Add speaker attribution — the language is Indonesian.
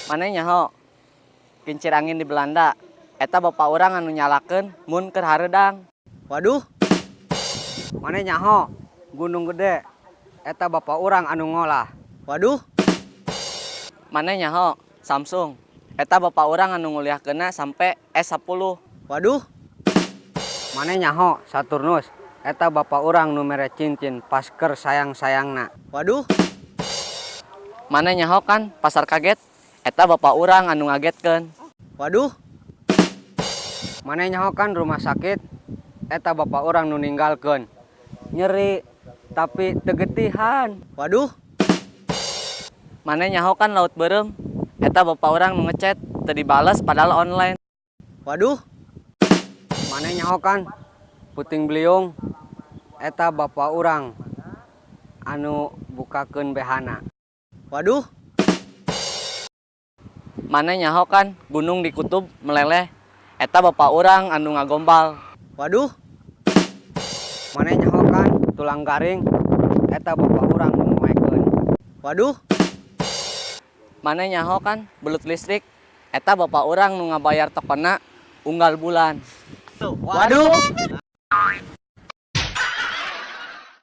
Speaker 1: Manehnya ho kincir angin di Belanda. Eta bapak orang anu nyalakeun mun keur hareudang.
Speaker 2: Waduh. Manehnya ho Gunung Gede. Eta bapak orang anu ngolah. Waduh.
Speaker 1: Manehnya ho Samsung. Eta bapak orang anu nguliahkeunna sampe S10.
Speaker 2: Waduh. Manehnya ho Saturnus. Eta bapak orang nu mere cincin pas keur sayang-sayangna. Waduh.
Speaker 1: Manehnya ho kan Pasar Kaget. Eta bapak orang anu ngagetkeun.
Speaker 2: Waduh. Manehnya ho kan rumah sakit. Eta bapak orang nu ninggalkeun. Nyeri tapi tegetihan. Waduh.
Speaker 1: Manehnya ho kan Laut Beureum. Eta bapak orang nu ngechat teu dibales padahal online.
Speaker 2: Waduh. Manehnya ho kan Puting Beliung. Eta bapak orang anu bukakeun behana. Waduh.
Speaker 1: Manehnya ho kan Gunung di Kutub meleleh. Eta bapak orang anu ngagombal.
Speaker 2: Waduh. Manehnya ho kan Tulang Garing. Eta bapak orang nu nguekeun. Waduh.
Speaker 1: Manehnya ho kan Belut Listrik. Eta bapak orang nu ngabayar tokona unggal bulan.
Speaker 2: Waduh.